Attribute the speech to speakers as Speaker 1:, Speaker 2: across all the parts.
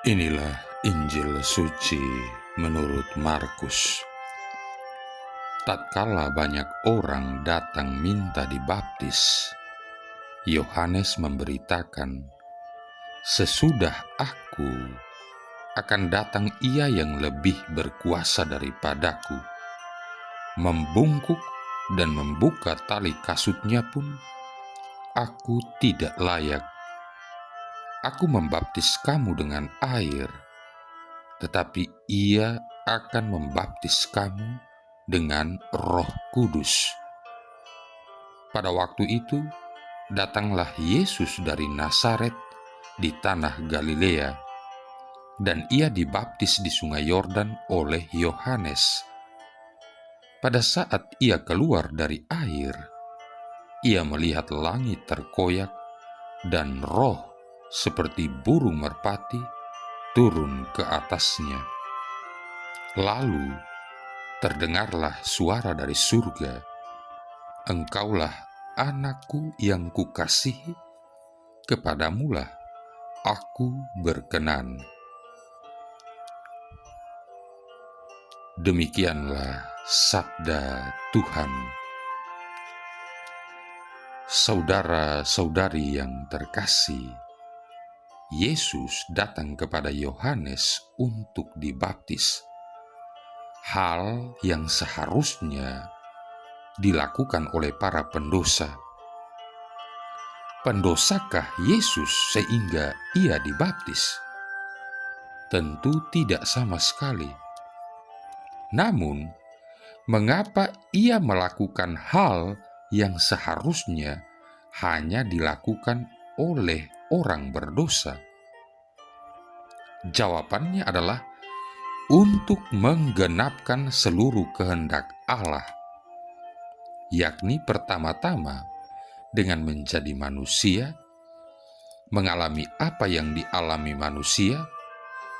Speaker 1: Inilah Injil suci menurut Markus. Tatkala banyak orang datang minta dibaptis, Yohanes memberitakan, "Sesudah aku akan datang Ia yang lebih berkuasa daripadaku. Membungkuk dan membuka tali kasutnya pun aku tidak layak. Aku membaptis kamu dengan air, tetapi Ia akan membaptis kamu dengan Roh Kudus." Pada waktu itu, datanglah Yesus dari Nazaret di tanah Galilea, dan Ia dibaptis di sungai Yordan oleh Yohanes. Pada saat Ia keluar dari air, Ia melihat langit terkoyak dan Roh seperti burung merpati turun ke atasnya. Lalu terdengarlah suara dari surga, "Engkaulah Anakku yang kukasihi, kepadamulah aku berkenan." Demikianlah sabda Tuhan. Saudara-saudari yang terkasih, Yesus datang kepada Yohanes untuk dibaptis, hal yang seharusnya dilakukan oleh para pendosa. Pendosakah Yesus sehingga Ia dibaptis? Tentu tidak sama sekali. Namun, mengapa Ia melakukan hal yang seharusnya hanya dilakukan oleh orang berdosa? Jawabannya adalah untuk menggenapkan seluruh kehendak Allah, yakni pertama-tama dengan menjadi manusia, mengalami apa yang dialami manusia,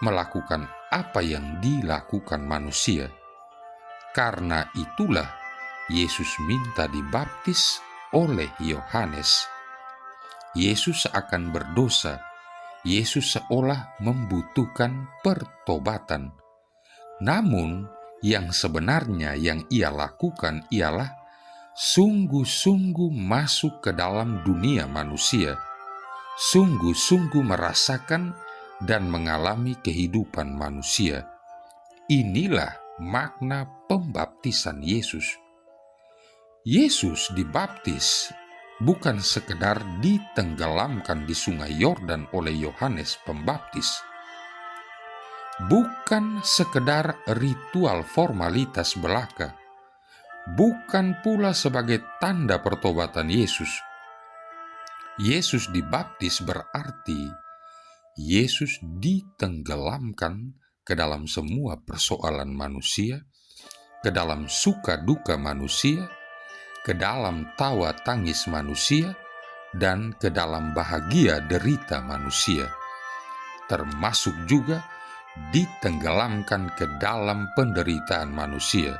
Speaker 1: melakukan apa yang dilakukan manusia. Karena itulah Yesus minta dibaptis oleh Yohanes. Yesus akan berdosa. Yesus seolah membutuhkan pertobatan. Namun, yang sebenarnya yang Ia lakukan ialah sungguh-sungguh masuk ke dalam dunia manusia, sungguh-sungguh merasakan dan mengalami kehidupan manusia. Inilah makna pembaptisan Yesus. Yesus dibaptis bukan sekedar ditenggelamkan di sungai Yordan oleh Yohanes Pembaptis, bukan sekedar ritual formalitas belaka, bukan pula sebagai tanda pertobatan Yesus. Yesus dibaptis berarti Yesus ditenggelamkan ke dalam semua persoalan manusia, ke dalam suka duka manusia, ke dalam tawa tangis manusia, dan ke dalam bahagia derita manusia, termasuk juga ditenggelamkan ke dalam penderitaan manusia.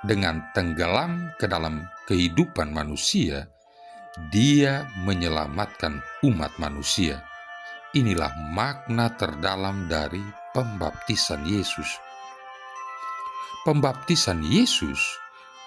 Speaker 1: Dengan tenggelam ke dalam kehidupan manusia, Dia menyelamatkan umat manusia. Inilah makna terdalam dari pembaptisan Yesus. Pembaptisan Yesus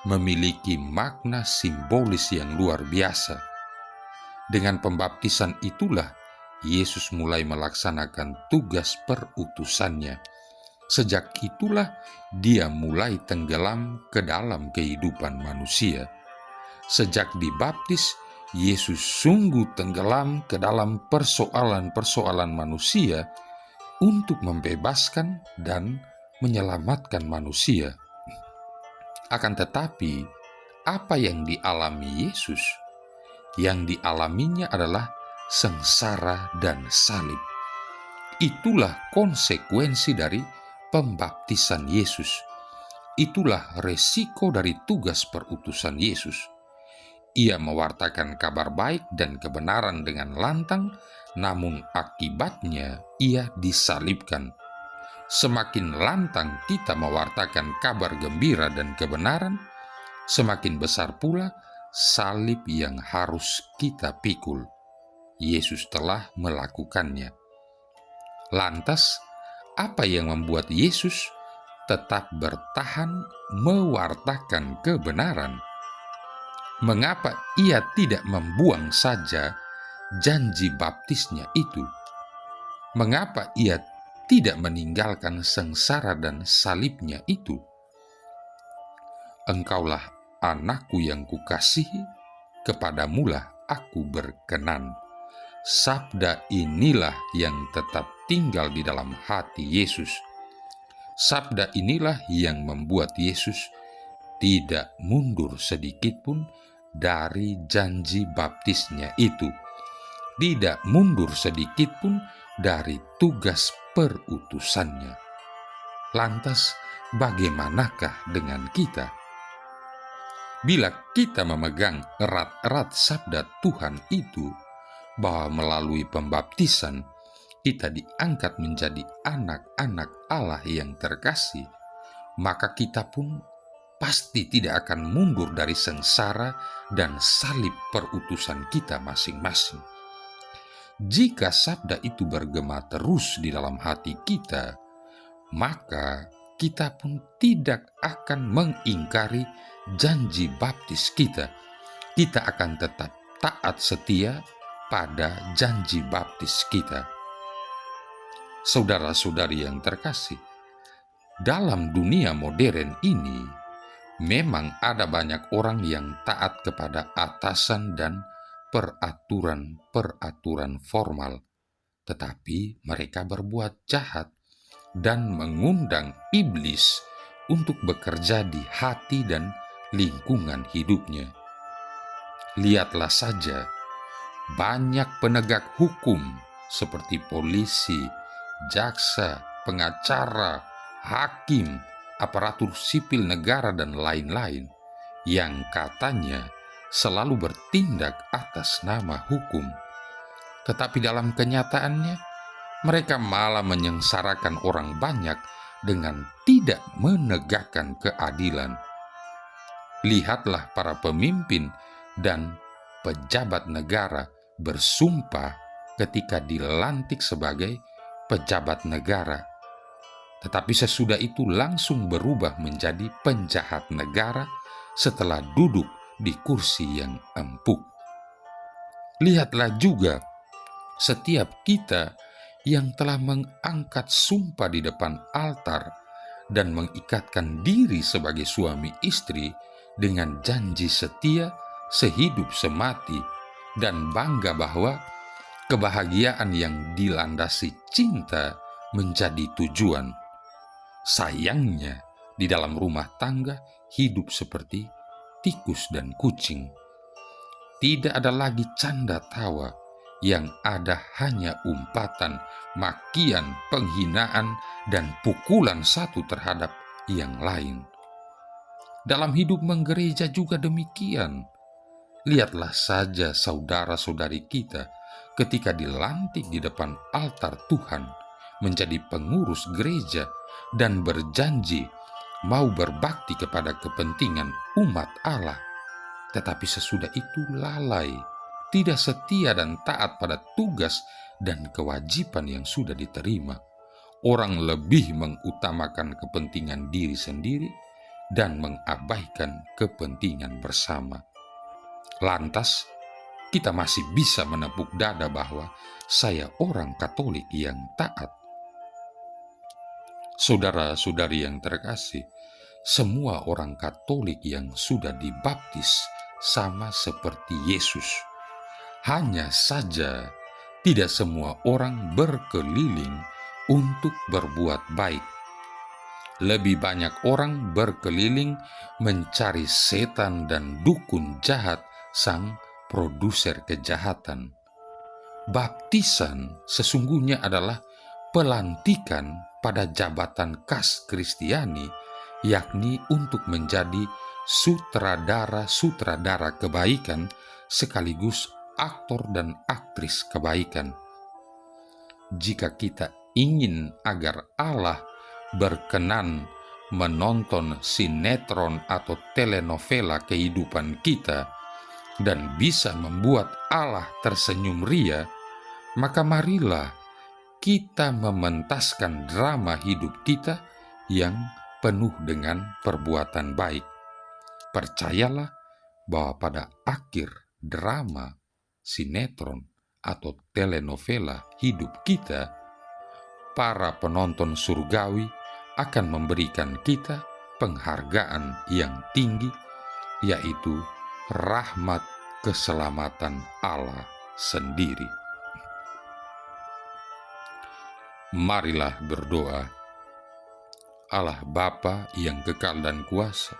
Speaker 1: memiliki makna simbolis yang luar biasa. Dengan pembaptisan itulah Yesus mulai melaksanakan tugas perutusannya. Sejak itulah Dia mulai tenggelam ke dalam kehidupan manusia. Sejak dibaptis, Yesus sungguh tenggelam ke dalam persoalan-persoalan manusia untuk membebaskan dan menyelamatkan manusia. Akan tetapi, apa yang dialami Yesus? Yang dialaminya adalah sengsara dan salib. Itulah konsekuensi dari pembaptisan Yesus. Itulah resiko dari tugas perutusan Yesus. Ia mewartakan kabar baik dan kebenaran dengan lantang, namun akibatnya Ia disalibkan. Semakin lantang kita mewartakan kabar gembira dan kebenaran, semakin besar pula salib yang harus kita pikul. Yesus telah melakukannya. Lantas, apa yang membuat Yesus tetap bertahan mewartakan kebenaran? Mengapa ia tidak membuang saja janji baptisnya itu? Mengapa ia tidak meninggalkan sengsara dan salibnya itu? Engkaulah anakku yang kukasihi, kepadamulah aku berkenan. Sabda inilah yang tetap tinggal di dalam hati Yesus. Sabda inilah yang membuat Yesus tidak mundur sedikit pun dari janji baptisnya itu, tidak mundur sedikit pun dari tugas perutusannya. Lantas, bagaimanakah dengan kita? Bila kita memegang erat-erat sabda Tuhan itu, bahwa melalui pembaptisan kita diangkat menjadi anak-anak Allah yang terkasih, maka kita pun pasti tidak akan mundur dari sengsara dan salib perutusan kita masing-masing. Jika sabda itu bergema terus di dalam hati kita, maka kita pun tidak akan mengingkari janji baptis kita. Kita akan tetap taat setia pada janji baptis kita. Saudara-saudari yang terkasih, dalam dunia modern ini memang ada banyak orang yang taat kepada atasan dan peraturan-peraturan formal, tetapi mereka berbuat jahat dan mengundang iblis untuk bekerja di hati dan lingkungan hidupnya. Lihatlah saja, banyak penegak hukum seperti polisi, jaksa, pengacara, hakim, aparatur sipil negara, dan lain-lain yang katanya selalu bertindak atas nama hukum. Tetapi dalam kenyataannya, mereka malah menyengsarakan orang banyak dengan tidak menegakkan keadilan. Lihatlah para pemimpin dan pejabat negara bersumpah ketika dilantik sebagai pejabat negara, tetapi sesudah itu langsung berubah menjadi penjahat negara setelah duduk di kursi yang empuk. Lihatlah juga setiap kita yang telah mengangkat sumpah di depan altar dan mengikatkan diri sebagai suami istri dengan janji setia sehidup semati dan bangga bahwa kebahagiaan yang dilandasi cinta menjadi tujuan. Sayangnya, di dalam rumah tangga hidup seperti tikus dan kucing. Tidak ada lagi canda tawa, yang ada hanya umpatan, makian, penghinaan, dan pukulan satu terhadap yang lain. Dalam hidup menggereja juga demikian. Lihatlah saja saudara-saudari kita ketika dilantik di depan altar Tuhan menjadi pengurus gereja dan berjanji mau berbakti kepada kepentingan umat Allah, tetapi sesudah itu lalai, tidak setia dan taat pada tugas dan kewajiban yang sudah diterima. Orang lebih mengutamakan kepentingan diri sendiri dan mengabaikan kepentingan bersama. Lantas, kita masih bisa menepuk dada bahwa saya orang Katolik yang taat. Saudara-saudari yang terkasih, semua orang Katolik yang sudah dibaptis sama seperti Yesus. Hanya saja tidak semua orang berkeliling untuk berbuat baik. Lebih banyak orang berkeliling mencari setan dan dukun jahat, sang produser kejahatan. Baptisan sesungguhnya adalah pelantikan pada jabatan kas Kristiani, yakni untuk menjadi sutradara-sutradara kebaikan sekaligus aktor dan aktris kebaikan. Jika kita ingin agar Allah berkenan menonton sinetron atau telenovela kehidupan kita dan bisa membuat Allah tersenyum ria, maka marilah kita mementaskan drama hidup kita yang penuh dengan perbuatan baik. Percayalah bahwa pada akhir drama, sinetron, atau telenovela hidup kita, para penonton surgawi akan memberikan kita penghargaan yang tinggi, yaitu rahmat keselamatan Allah sendiri. Marilah berdoa. Allah Bapa yang kekal dan kuasa,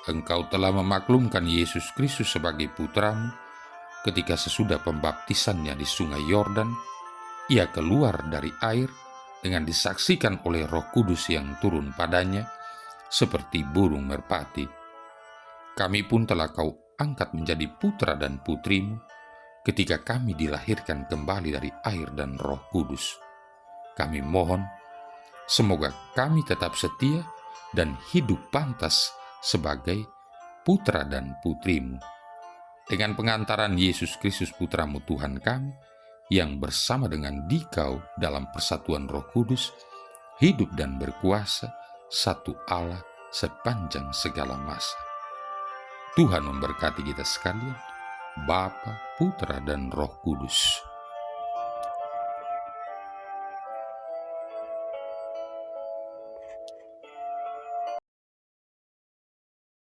Speaker 1: Engkau telah memaklumkan Yesus Kristus sebagai Putra-Mu ketika sesudah pembaptisannya di sungai Yordan, Ia keluar dari air dengan disaksikan oleh Roh Kudus yang turun padanya seperti burung merpati. Kami pun telah Kau angkat menjadi putra dan putri-Mu ketika kami dilahirkan kembali dari air dan Roh Kudus. Kami mohon, semoga kami tetap setia dan hidup pantas sebagai putra dan putri-Mu. Dengan pengantaran Yesus Kristus Putra-Mu Tuhan kami, yang bersama dengan Dikau dalam persatuan Roh Kudus, hidup dan berkuasa satu Allah sepanjang segala masa. Tuhan memberkati kita sekalian, Bapa, Putra, dan Roh Kudus.